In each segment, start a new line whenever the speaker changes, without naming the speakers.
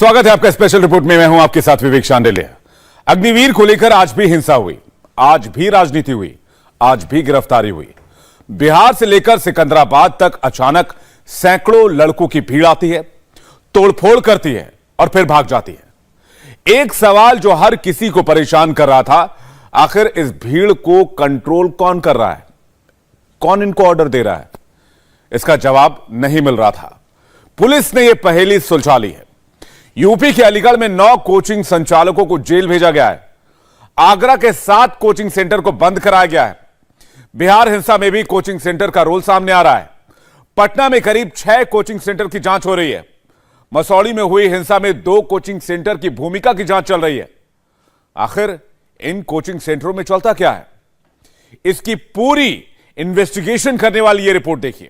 स्वागत है आपका स्पेशल रिपोर्ट में। मैं हूं आपके साथ विवेक शांडिल्य। अग्निवीर को लेकर आज भी हिंसा हुई, आज भी राजनीति हुई, आज भी गिरफ्तारी हुई। बिहार से लेकर सिकंदराबाद तक अचानक सैकड़ों लड़कों की भीड़ आती है, तोड़फोड़ करती है और फिर भाग जाती है। एक सवाल जो हर किसी को परेशान कर रहा था, आखिर इस भीड़ को कंट्रोल कौन कर रहा है, कौन इनको ऑर्डर दे रहा है? इसका जवाब नहीं मिल रहा था। पुलिस ने यह पहेली सुलझा ली है। यूपी के अलीगढ़ में 9 कोचिंग संचालकों को जेल भेजा गया है। आगरा के 7 कोचिंग सेंटर को बंद कराया गया है। बिहार हिंसा में भी कोचिंग सेंटर का रोल सामने आ रहा है। पटना में करीब 6 कोचिंग सेंटर की जांच हो रही है। मसौड़ी में हुई हिंसा में 2 कोचिंग सेंटर की भूमिका की जांच चल रही है। आखिर इन कोचिंग सेंटरों में चलता क्या है, इसकी पूरी इन्वेस्टिगेशन करने वाली यह रिपोर्ट देखिए।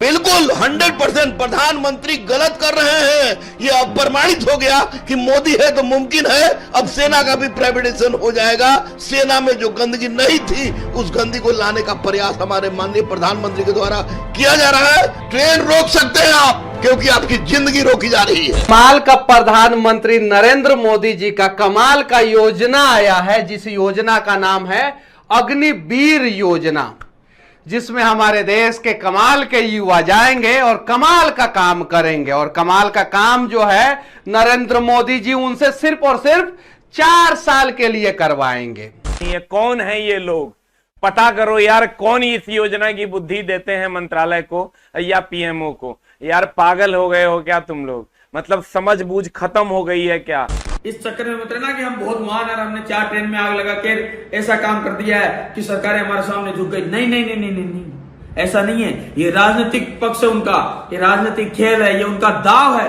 बिल्कुल 100% प्रधानमंत्री गलत कर रहे हैं। ये अब प्रमाणित हो गया कि मोदी है तो मुमकिन है अब सेना का भी प्राइवेटाइजेशन हो जाएगा। सेना में जो गंदगी नहीं थी उस गंदगी को लाने का प्रयास हमारे माननीय प्रधानमंत्री के द्वारा किया जा रहा है। ट्रेन रोक सकते हैं आप, क्योंकि आपकी जिंदगी रोकी जा रही है।
कमाल का प्रधानमंत्री नरेंद्र मोदी जी का कमाल का योजना आया है, जिस योजना का नाम है अग्निवीर योजना, जिसमें हमारे देश के कमाल के युवा जाएंगे और कमाल का काम करेंगे। और कमाल का काम जो है नरेंद्र मोदी जी उनसे सिर्फ और सिर्फ 4 साल के लिए करवाएंगे।
ये कौन है ये लोग? पता करो यार, कौन इस योजना की बुद्धि देते हैं मंत्रालय को या पीएमओ को? यार पागल हो गए हो क्या तुम लोग? मतलब समझ बूझ खत्म हो गई है क्या?
इस चक्कर में मत रहना कि हम बहुत महान है, हमने 4 ट्रेन में आग लगा के ऐसा काम कर दिया है कि सरकारें हमारे सामने झुक गई। नहीं नहीं नहीं नहीं नहीं नहीं, ऐसा नहीं है। ये राजनीतिक पक्ष है उनका, ये राजनीतिक खेल है, ये उनका दाव है।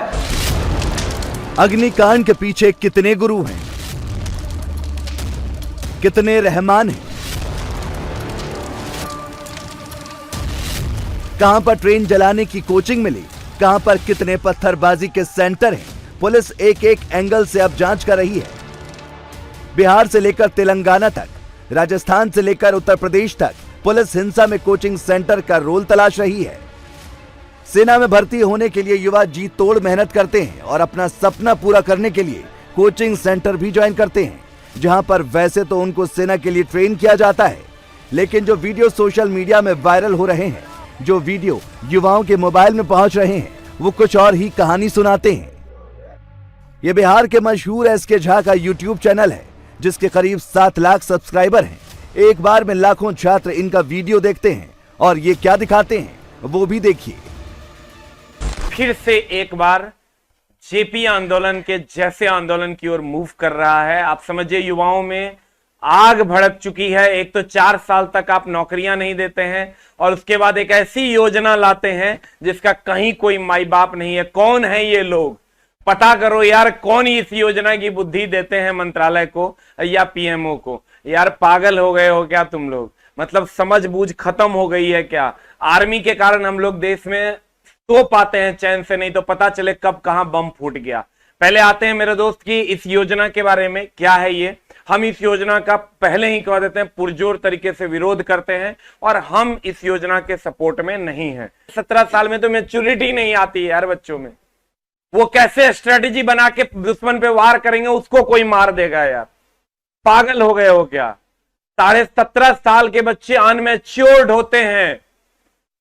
अग्निकांड के पीछे कितने गुरु हैं, कितने रहमान हैं, कहां पर ट्रेन जलाने की कोचिंग मिली, कहां पर कितने पत्थरबाजी के सेंटर हैं, पुलिस एक एक एंगल से अब जांच कर रही है। बिहार से लेकर तेलंगाना तक, राजस्थान से लेकर उत्तर प्रदेश तक पुलिस हिंसा में कोचिंग सेंटर का रोल तलाश रही है। सेना में भर्ती होने के लिए युवा जी तोड़ मेहनत करते हैं और अपना सपना पूरा करने के लिए कोचिंग सेंटर भी ज्वाइन करते हैं, जहां पर वैसे तो उनको सेना के लिए ट्रेन किया जाता है, लेकिन जो वीडियो सोशल मीडिया में वायरल हो रहे हैं, जो वीडियो युवाओं के मोबाइल में पहुंच रहे हैं, वो कुछ और ही कहानी सुनाते हैं। ये बिहार के मशहूर एसके झा का यूट्यूब चैनल है, जिसके करीब 7 लाख सब्सक्राइबर हैं। एक बार में लाखों छात्र इनका वीडियो देखते हैं और ये क्या दिखाते हैं वो भी देखिए।
फिर से एक बार जेपी आंदोलन के जैसे आंदोलन की ओर मूव कर रहा है। आप समझिए युवाओं में आग भड़क चुकी है। एक तो 4 साल तक आप नौकरियां नहीं देते हैं और उसके बाद एक ऐसी योजना लाते हैं जिसका कहीं कोई माई बाप नहीं है। कौन है ये लोग? पता करो यार, कौन इस योजना की बुद्धि देते हैं मंत्रालय को या पीएमओ को? यार पागल हो गए हो क्या तुम लोग? मतलब समझ बूझ खत्म हो गई है क्या? आर्मी के कारण हम लोग देश में सो पाते हैं चैन से, नहीं तो पता चले कब कहां बम फूट गया। पहले आते हैं मेरे दोस्त की इस योजना के बारे में। क्या है ये? हम इस योजना का पहले ही कह देते हैं पुरजोर तरीके से विरोध करते हैं और हम इस योजना के सपोर्ट में नहीं हैं। 17 साल में तो मैच्योरिटी नहीं आती है यार बच्चों में। वो कैसे स्ट्रेटेजी बना के दुश्मन पे वार करेंगे, उसको कोई मार देगा यार। पागल हो गए हो क्या? 17.5 साल के बच्चे अनमैच्योर्ड होते हैं।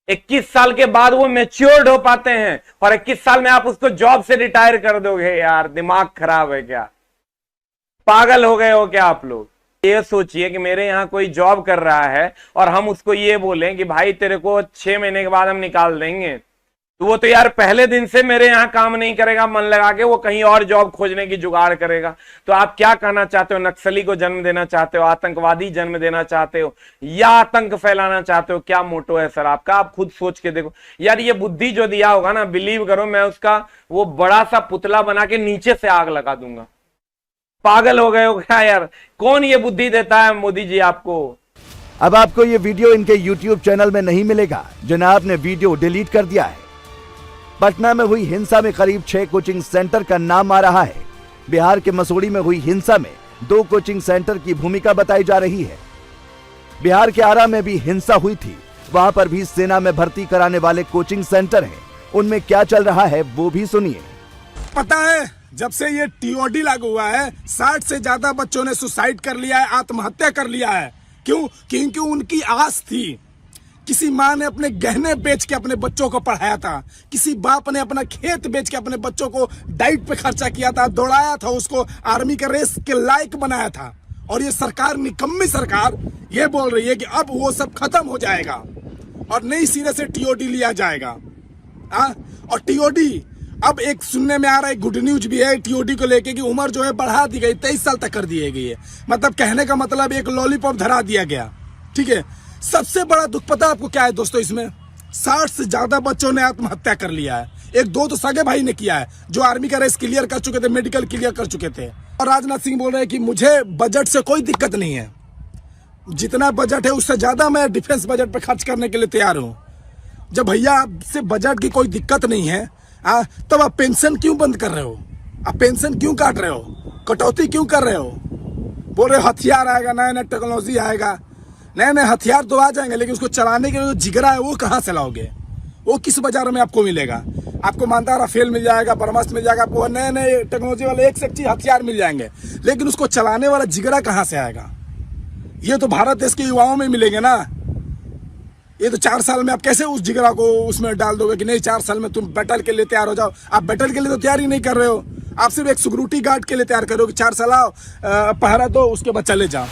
21 साल के बाद वो मैच्योर्ड हो पाते हैं और 21 साल में आप उसको जॉब से रिटायर कर दोगे। यार दिमाग खराब है क्या? पागल हो गए हो क्या आप लोग? ये सोचिए कि मेरे यहाँ कोई जॉब कर रहा है और हम उसको ये बोलें कि भाई तेरे को 6 महीने के बाद हम निकाल देंगे, तो वो तो यार पहले दिन से मेरे यहाँ काम नहीं करेगा, मन लगा के वो कहीं और जॉब खोजने की जुगाड़ करेगा। तो आप क्या कहना चाहते हो? नक्सली को जन्म देना चाहते हो, आतंकवादी जन्म देना चाहते हो, या आतंक फैलाना चाहते हो? क्या मोटो है सर आपका? आप खुद सोच के देखो यार। ये बुद्धि जो दिया होगा ना, बिलीव करो मैं उसका वो बड़ा सा पुतला बना के नीचे से आग लगा दूंगा। पागल हो गए हो क्या यार? कौन ये बुद्धि देता है मोदी जी आपको?
अब आपको ये वीडियो इनके यूट्यूब चैनल में नहीं मिलेगा। जनाब ने वीडियो डिलीट कर दिया है। पटना में हुई हिंसा में करीब 6 कोचिंग सेंटर का नाम आ रहा है। बिहार के मसौड़ी में हुई हिंसा में 2 कोचिंग सेंटर की भूमिका बताई जा रही है। बिहार के आरा में भी हिंसा हुई थी, वहां पर भी सेना में भर्ती कराने वाले कोचिंग सेंटर हैं। उनमें क्या चल रहा है वो भी सुनिए।
पता है जब से ये टीओडी लागू हुआ है 60 से ज्यादा बच्चों ने सुसाइड कर लिया है, आत्महत्या कर लिया है। क्यों? क्योंकि उनकी आस थी। किसी माँ ने अपने गहने बेच के अपने बच्चों को पढ़ाया था, किसी बाप ने अपना खेत बेच के अपने बच्चों को डाइट पे खर्चा किया था, दौड़ाया था, उसको आर्मी के रेस के लायक बनाया था। और ये सरकार, निकम्मी सरकार, ये बोल रही है कि अब वो सब खत्म हो जाएगा और नई सिरे से टीओडी लिया जाएगा। और टीओडी अब एक सुनने में आ रहा है, गुड न्यूज भी है टीओडी को लेके कि उम्र जो है बढ़ा दी गई, 23 साल तक कर दी गई है। मतलब कहने का मतलब एक लॉलीपॉप धरा दिया गया। ठीक है, सबसे बड़ा दुख पता आपको क्या है दोस्तों? इसमें 60 से ज्यादा बच्चों ने आत्महत्या कर लिया है। एक दो तो सगे भाई ने किया है जो आर्मी का रेस क्लियर कर चुके थे, मेडिकल क्लियर कर चुके थे। और राजनाथ सिंह बोल रहे हैं कि मुझे बजट से कोई दिक्कत नहीं है, जितना बजट है उससे ज्यादा मैं डिफेंस बजट पे खर्च करने के लिए तैयार हूं। जब भैया आपसे बजट की कोई दिक्कत नहीं है, तब आप पेंशन क्यों बंद कर रहे हो? आप पेंशन क्यों काट रहे हो? कटौती क्यों कर रहे हो? बोल रहे हथियार आएगा, नया नया टेक्नोलॉजी आएगा। नए नए हथियार तो आ जाएंगे, लेकिन उसको चलाने के लिए जो जिगरा है वो कहाँ से लाओगे? वो किस बाजार में आपको मिलेगा? आपको मानता राफेल मिल जाएगा, ब्रह्मास्त्र मिल जाएगा, आपको नए नए टेक्नोलॉजी वाले एक से एक चीज हथियार मिल जाएंगे, लेकिन उसको चलाने वाला जिगरा कहाँ से आएगा? ये तो भारत देश के युवाओं में मिलेंगे ना। ये तो 4 साल में आप कैसे उस जिगरा को उसमें डाल दोगे कि नहीं 4 साल में तुम बैटल के लिए तैयार हो जाओ? आप बैटल के लिए तो तैयार ही नहीं कर रहे हो। आप सिर्फ एक सिक्योरिटी गार्ड के लिए तैयार कर रहे हो कि 4 साल आओ, पहरा दो, उसके बाद चले जाओ।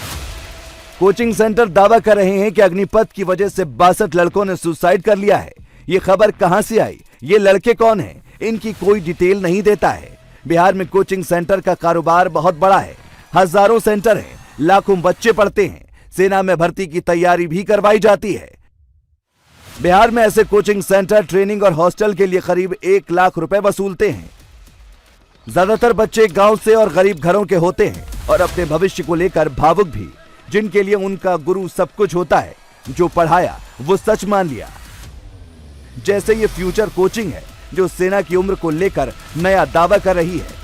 कोचिंग सेंटर दावा कर रहे हैं कि अग्निपथ की वजह से 62 लड़कों ने सुसाइड कर लिया है। ये खबर कहां से आई, ये लड़के कौन हैं, इनकी कोई डिटेल नहीं देता है। बिहार में कोचिंग सेंटर का कारोबार बहुत बड़ा है, हजारों सेंटर हैं, लाखों बच्चे पढ़ते हैं, सेना में भर्ती की तैयारी भी करवाई जाती है। बिहार में ऐसे कोचिंग सेंटर ट्रेनिंग और हॉस्टल के लिए करीब 1 लाख रुपए वसूलते हैं। ज्यादातर बच्चे गांव से और गरीब घरों के होते हैं और अपने भविष्य को लेकर भावुक भी, जिनके लिए उनका गुरु सब कुछ होता है, जो पढ़ाया वो सच मान लिया। जैसे ये फ्यूचर कोचिंग है जो सेना की उम्र को लेकर नया दावा कर रही है।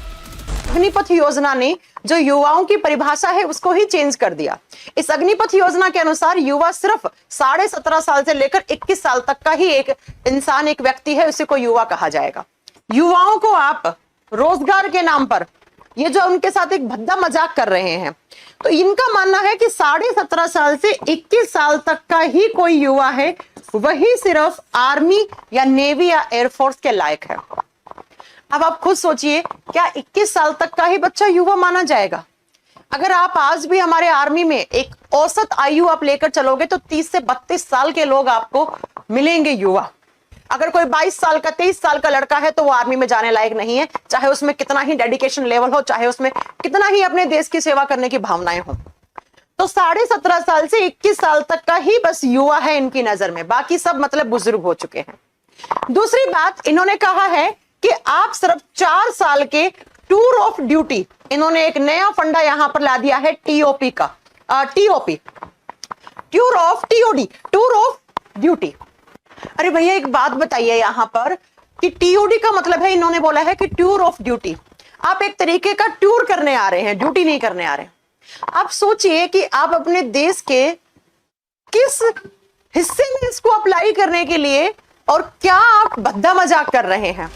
अग्निपथ योजना ने जो युवाओं की परिभाषा है उसको ही चेंज कर दिया। इस अग्निपथ योजना के अनुसार युवा सिर्फ 17.5 साल से लेकर 21 साल तक का ही एक इंसान, एक व्यक्ति है, उसी को युवा कहा जाएगा। युवाओं को आप रोजगार के नाम पर ये जो उनके साथ एक भद्दा मजाक कर रहे हैं, तो इनका मानना है कि 17.5 साल से 21 साल तक का ही कोई युवा है, वही सिर्फ आर्मी या नेवी या एयरफोर्स के लायक है। अब आप खुद सोचिए, क्या 21 साल तक का ही बच्चा युवा माना जाएगा? अगर आप आज भी हमारे आर्मी में एक औसत आयु आप लेकर चलोगे तो 30 से 32 साल के लोग आपको मिलेंगे युवा। अगर कोई 22 साल का 23 साल का लड़का है तो वो आर्मी में जाने लायक नहीं है, चाहे उसमें कितना ही डेडिकेशन लेवल हो, चाहे उसमें कितना ही अपने देश की सेवा करने की भावनाएं हो। तो 17.5 साल से 21 साल तक का ही बस युवा है इनकी नजर में, बाकी सब मतलब बुजुर्ग हो चुके हैं। दूसरी बात, इन्होंने कहा है कि आप सिर्फ 4 साल के टूर ऑफ ड्यूटी, इन्होंने एक नया फंडा यहां पर ला दिया है टीओपी का, TOP, tour of TOD, tour of duty. अरे भैया एक बात बताइए यहां पर कि टीओडी का मतलब है, इन्होंने बोला है कि टूर ऑफ ड्यूटी। आप एक तरीके का टूर करने आ रहे हैं, ड्यूटी नहीं करने आ रहे हैं। आप सोचिए कि आप अपने देश के किस हिस्से में इसको अप्लाई करने के लिए, और क्या आप भद्दा मजाक कर रहे हैं।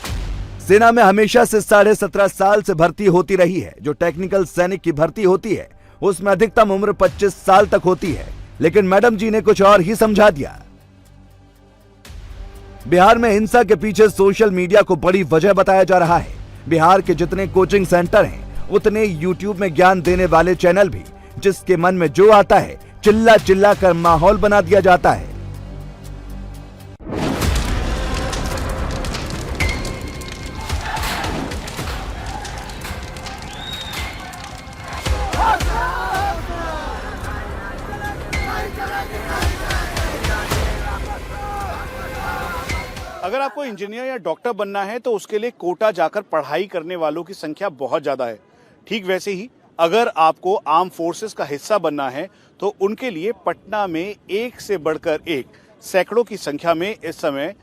सेना में हमेशा से 17.5 साल से भर्ती होती रही है। जो टेक्निकल सैनिक की भर्ती होती है उसमें अधिकतम उम्र 25 साल तक होती है, लेकिन मैडम जी ने कुछ और ही समझा दिया। बिहार में हिंसा के पीछे सोशल मीडिया को बड़ी वजह बताया जा रहा है। बिहार के जितने कोचिंग सेंटर हैं उतने यूट्यूब में ज्ञान देने वाले चैनल भी, जिसके मन में जो आता है चिल्ला चिल्ला कर माहौल बना दिया जाता है।
अगर आपको इंजीनियर या डॉक्टर बनना है तो उसके लिए कोटा जाकर पढ़ाई करने वालों की संख्या बहुत ज्यादा है। ठीक वैसे ही अगर आपको आर्म फोर्सेस का हिस्सा बनना है तो उनके लिए पटना में एक से बढ़कर एक सैकड़ों की संख्या में इस समय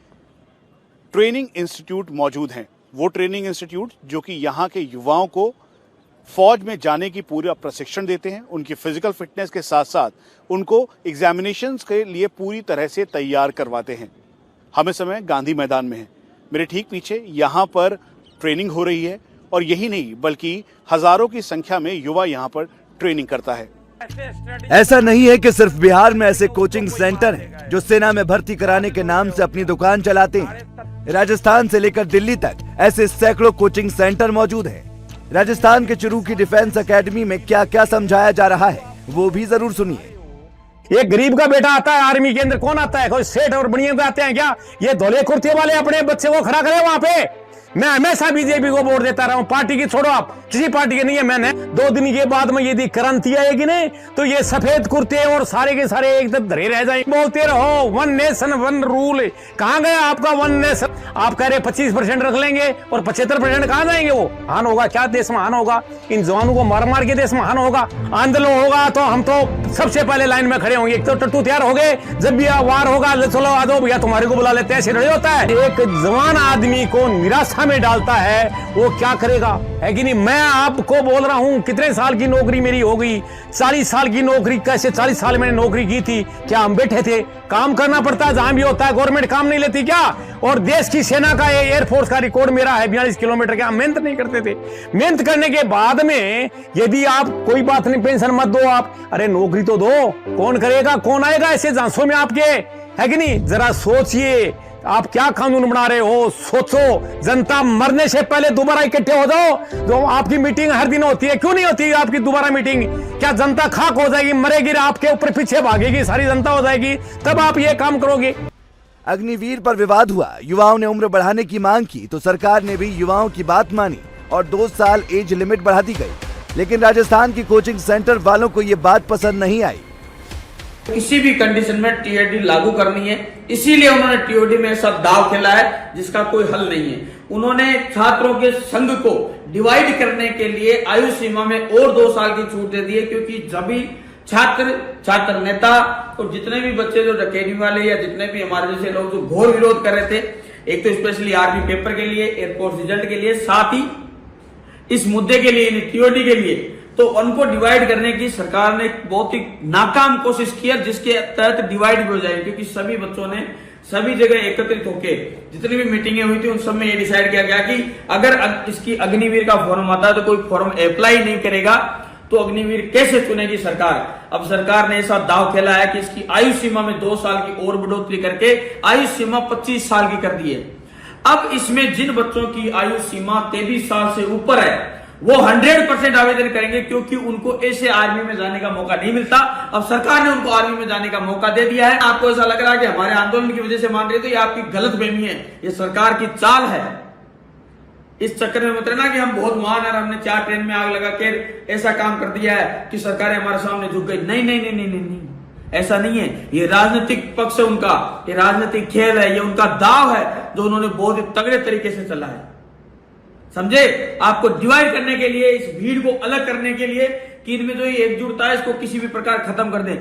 ट्रेनिंग इंस्टीट्यूट मौजूद हैं। वो ट्रेनिंग इंस्टीट्यूट जो कि यहाँ के युवाओं को फौज में जाने की पूरा प्रशिक्षण देते हैं, उनकी फिजिकल फिटनेस के साथ साथ उनको एग्जामिनेशंस के लिए पूरी तरह से तैयार करवाते हैं। हम इस समय गांधी मैदान में हैं। मेरे ठीक पीछे यहाँ पर ट्रेनिंग हो रही है और यही नहीं बल्कि हजारों की संख्या में युवा यहाँ पर ट्रेनिंग करता है।
ऐसा नहीं है कि सिर्फ बिहार में ऐसे कोचिंग सेंटर हैं जो सेना में भर्ती कराने के नाम से अपनी दुकान चलाते हैं। राजस्थान से लेकर दिल्ली तक ऐसे सैकड़ों कोचिंग सेंटर मौजूद हैं। राजस्थान के चुरू की डिफेंस एकेडमी में क्या क्या समझाया जा रहा है वो भी जरूर सुनिए।
ये गरीब का बेटा आता है आर्मी के अंदर, कौन आता है? कोई सेठ और बढ़िया पे आते हैं क्या? ये धोले कुर्ते वाले अपने बच्चे को खड़ा करे वहां पे। मैं हमेशा बीजेपी को वोट देता रहा हूं, पार्टी की छोड़ो, आप किसी पार्टी के नहीं है। मैंने 2 दिन के बाद में यदि क्रांति आएगी नहीं तो ये सफेद कुर्ते और सारे के सारे एकदम धरे रह जाएंगे। बोलते रहो वन नेशन वन रूल, कहां गया आपका वन नेशन? आप कह रहे 25% रख लेंगे और 75% कहां जाएंगे? वो हान होगा क्या? देश में हान होगा? इन जवानों को मार मार के देश में हान होगा? आंदोलन होगा तो हम तो सबसे पहले लाइन में खड़े होंगे। एक तो टट्टू तैयार हो गए, जब भी वार होगा चलो आ जाओ भैया तुम्हारे को बुला लेते हैं, ऐसे नहीं होता है। एक जवान आदमी को निराशा में डालता है वो क्या करेगा, है कि नहीं? मैं आपको बोल रहा हूं कितने साल की नौकरी मेरी हो गई, 40 साल की नौकरी। कैसे 40 साल मैंने नौकरी की थी? क्या हम बैठे थे? काम करना पड़ता है, जहां भी होता है। गवर्नमेंट काम नहीं लेती क्या? और देश की सेना का एयरफोर्स का रिकॉर्ड मेरा है 42 किलोमीटर का। मेहनत नहीं करते थे? मेहनत करने के बाद में यदि आप कोई बात नहीं, पेंशन मत दो आप, अरे नौकरी तो दो। कौन करेगा? कौन आएगा ऐसे झांसों में आपके, है कि नहीं? जरा सोचिए आप क्या कानून बना रहे हो, सोचो। जनता मरने से पहले दोबारा इकट्ठे हो जाओ। जो आपकी मीटिंग हर दिन होती है, क्यों नहीं होती आपकी दोबारा मीटिंग? क्या जनता खाक हो जाएगी, मरेगी, आपके ऊपर पीछे भागेगी, सारी जनता हो जाएगी, तब आप ये काम करोगे?
अग्निवीर पर विवाद हुआ, युवाओं ने उम्र बढ़ाने की मांग की तो सरकार ने भी युवाओं की बात मानी और 2 साल एज लिमिट बढ़ा दी गई। लेकिन राजस्थान की कोचिंग सेंटर वालों को ये बात पसंद नहीं आई।
किसी भी कंडीशन में टीओडी लागू करनी है, इसीलिए उन्होंने टीओडी में ऐसा दाव खेला है जिसका कोई हल नहीं है। उन्होंने छात्रों के संघ को डिवाइड करने के लिए आयु सीमा में और 2 साल की छूट दे दी है, क्योंकि जब भी छात्र नेता और जितने भी बच्चे जो अकेडमी वाले या जितने भी हमारे जैसे लोग जो घोर विरोध कर रहे थे, एक तो स्पेशली आर्मी पेपर के लिए, एयरफोर्स रिजल्ट के लिए, साथ ही इस मुद्दे के लिए टीओडी के लिए, तो उनको डिवाइड करने की सरकार ने बहुत ही नाकाम कोशिश की है, जिसके तहत डिवाइड भी हो जाएगी। क्योंकि सभी बच्चों ने सभी जगह एकत्रित होके जितनी भी मीटिंगें हुई थी उन सब में ये डिसाइड किया गया कि अगर इसकी अग्निवीर का फॉर्म आता है तो कोई फॉर्म अप्लाई नहीं करेगा तो अग्निवीर कैसे चुनेगी सरकार? अब सरकार ने ऐसा दाव खेला है कि इसकी आयु सीमा में 2 साल की और बढ़ोतरी करके आयु सीमा 25 साल की कर दी है। अब इसमें जिन बच्चों की आयु सीमा 23 साल से ऊपर है वो 100% आवेदन करेंगे, क्योंकि उनको ऐसे आर्मी में जाने का मौका नहीं मिलता। अब सरकार ने उनको आर्मी में जाने का मौका दे दिया है। आपको ऐसा लग रहा है कि हमारे आंदोलन की वजह से मान रहे, तो ये आपकी गलतफहमी है, ये सरकार की चाल है। इस चक्कर में मत रहना कि हम बहुत महान है, हमने 4 ट्रेन में आग लगा के ऐसा काम कर दिया है कि सरकारें हमारे सामने झुक गई। नहीं नहीं नहीं नहीं नहीं, नहीं। ऐसा नहीं है। ये राजनीतिक पक्ष है उनका, ये राजनीतिक खेल है, ये उनका दाव है जो उन्होंने बहुत ही तगड़े तरीके से चला है। समझे? आपको डिवाइड करने के लिए, इस भीड़ को अलग करने के लिए कि इनमें जो ये एकजुटता है इसको किसी भी प्रकार खत्म कर दें।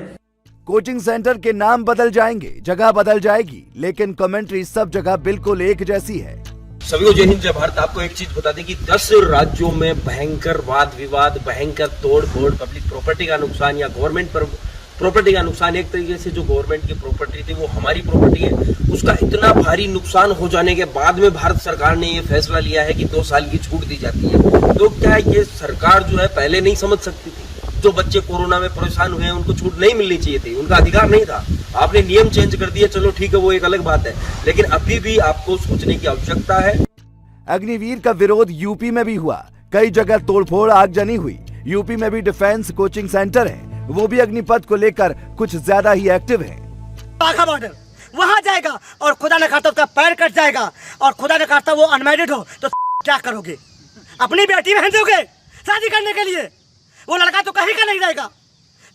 कोचिंग सेंटर के नाम बदल जाएंगे, जगह बदल जाएगी, लेकिन कमेंट्री सब जगह बिल्कुल एक जैसी है।
सभी को जय हिंद जय भारत। आपको एक चीज बता दें कि 10 राज्यों में भयंकर वाद विवाद, भयंकर तोड़ फोड़, पब्लिक प्रॉपर्टी का नुकसान या गवर्नमेंट पर प्रॉपर्टी का नुकसान, एक तरीके से जो गवर्नमेंट की प्रॉपर्टी थी वो हमारी प्रॉपर्टी है, उसका इतना भारी नुकसान हो जाने के बाद में भारत सरकार ने ये फैसला लिया है कि 2 साल की छूट दी जाती है। तो क्या ये सरकार जो है पहले नहीं समझ सकती थी? जो बच्चे कोरोना में परेशान हुए हैं उनको छूट नहीं मिलनी चाहिए थी, उनका अधिकार नहीं था। आपने नियम चेंज कर दिए, चलो ठीक है, वो एक अलग बात है, लेकिन अभी भी आपको सोचने की आवश्यकता है।
अग्निवीर का विरोध यूपी में भी हुआ, कई जगह तोड़फोड़ आगजनी हुई। यूपी में भी डिफेंस कोचिंग सेंटर है, वो भी अग्निपथ को लेकर कुछ ज्यादा ही एक्टिव है।
वाघा बॉर्डर वहां जाएगा और खुदा न खास्ता उसका पैर कट जाएगा, और खुदा न खास्ता वो अनमैरिड हो तो क्या करोगे? अपनी बेटी बहन दोगे शादी करने के लिए? वो लड़का तो कहीं का नहीं रहेगा।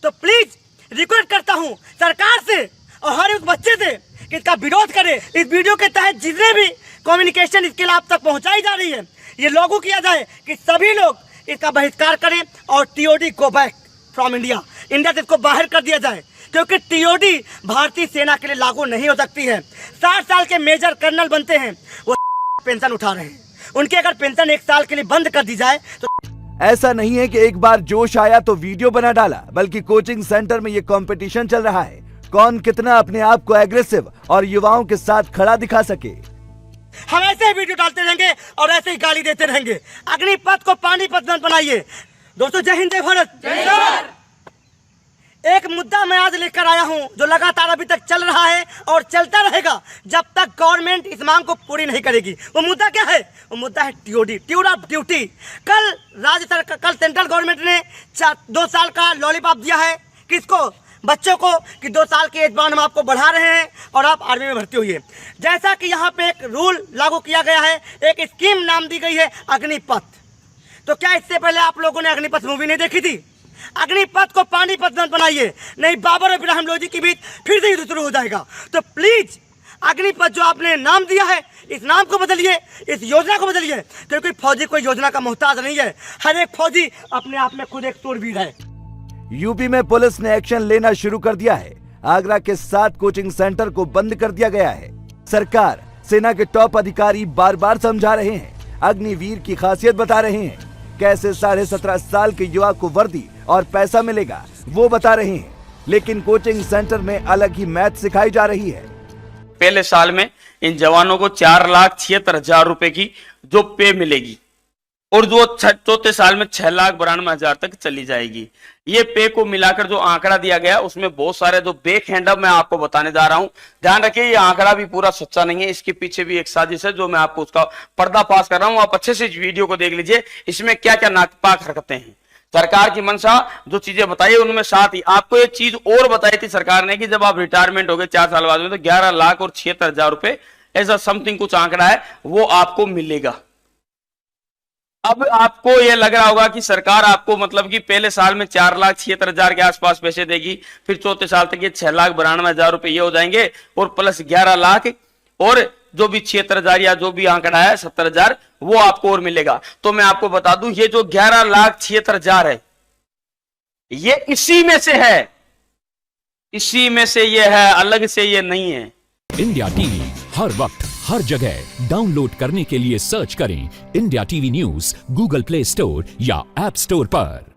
तो प्लीज रिक्वेस्ट करता हूँ सरकार से और हर उस बच्चे से कि इसका विरोध करे। इस वीडियो के तहत जितने भी कम्युनिकेशन स्किल आप तक पहुंचाई जा रही है, ये लागू किया जाए कि सभी लोग इसका बहिष्कार करें और TOD go back from India से इसको बाहर कर दिया जाए, क्योंकि टीओडी भारतीय सेना के लिए लागू नहीं हो सकती है। 60 साल के मेजर कर्नल बनते हैं, वो पेंशन उठा रहे हैं, उनके अगर पेंशन 1 साल के लिए बंद कर दी जाए तो।
ऐसा नहीं है कि एक बार जोश आया तो वीडियो बना डाला, बल्कि कोचिंग सेंटर में ये कंपटीशन चल रहा है, कौन कितना अपने आप को एग्रेसिव और युवाओं के साथ खड़ा दिखा सके।
हम ऐसे ही वीडियो डालते रहेंगे और ऐसे ही गाली देते रहेंगे। अग्निपथ को पानीपत न बनाइए। दोस्तों जय हिंद, जय भारत। एक मुद्दा मैं आज लेकर आया हूं जो लगातार अभी तक चल रहा है और चलता रहेगा जब तक गवर्नमेंट इस मांग को पूरी नहीं करेगी। वो मुद्दा क्या है? वो मुद्दा है टीओडी, ट्यूड ऑफ ड्यूटी। कल सेंट्रल गवर्नमेंट ने 2 साल का लॉलीपॉप दिया है किसको? बच्चों को, कि 2 साल के एज बांड हम आपको बढ़ा रहे हैं और आप आर्मी में भर्ती हुई है। जैसा कि यहाँ पे एक रूल लागू किया गया है, एक स्कीम नाम दी गई है अग्निपथ। तो क्या इससे पहले आप लोगों ने अग्निपथ मूवी नहीं देखी थी? अग्निपथ को पानीपत न बनाइए, नहीं बाबर और इब्राहिम लोधी के बीच फिर से युद्ध शुरू हो जाएगा। तो प्लीज अग्निपथ जो आपने नाम दिया है, इस नाम को बदलिए, इस योजना को बदलिए, क्योंकि फौजी कोई योजना का मोहताज नहीं है। हर एक फौजी अपने आप में खुद एक शूरवीर है।
यूपी में पुलिस ने एक्शन लेना शुरू कर दिया है। आगरा के 7 कोचिंग सेंटर को बंद कर दिया गया है। सरकार, सेना के टॉप अधिकारी बार बार समझा रहे हैं, अग्निवीर की खासियत बता रहे हैं, कैसे 17.5 साल के युवा को वर्दी और पैसा मिलेगा वो बता रहे हैं, लेकिन कोचिंग सेंटर में अलग ही मैथ सिखाई जा रही है।
पहले साल में इन जवानों को 4,76,000 रुपए की जो पे मिलेगी और जो चौथे साल में 6,92,000 तक चली जाएगी। ये पे को मिलाकर जो आंकड़ा दिया गया उसमें बहुत सारे जो बैक हैंड मैं आपको बताने जा रहा हूं। ध्यान रखिए, ये आंकड़ा भी पूरा सच्चा नहीं है, इसके पीछे भी एक साजिश है जो मैं आपको उसका पर्दाफाश कर रहा हूं। आप अच्छे से इस वीडियो को देख लीजिए, इसमें क्या क्या नापाक हरकतें हैं। सरकार की मंशा जो चीजें बताई उनमें साथ ही आपको एक चीज और बताई थी सरकार ने कि जब आप रिटायरमेंट हो गए 4 साल बाद में तो 11,76,000 रुपए ऐसा समथिंग कुछ आंकड़ा है वो आपको मिलेगा। अब आपको यह लग रहा होगा कि सरकार आपको मतलब कि पहले साल में 4,76,000 के आसपास पैसे देगी, फिर चौथे साल तक ये 6,92,000 रुपए ये हो जाएंगे और प्लस 11 लाख और जो भी 76,000 या जो भी आंकड़ा है 70,000 वो आपको और मिलेगा। तो मैं आपको बता दूं ये जो 11,76,000 है ये इसी में से है, इसी में से ये है, अलग से ये नहीं है।
इंडिया टीवी हर वक्त हर जगह डाउनलोड करने के लिए सर्च करें India TV news Google play store या ऐप स्टोर पर।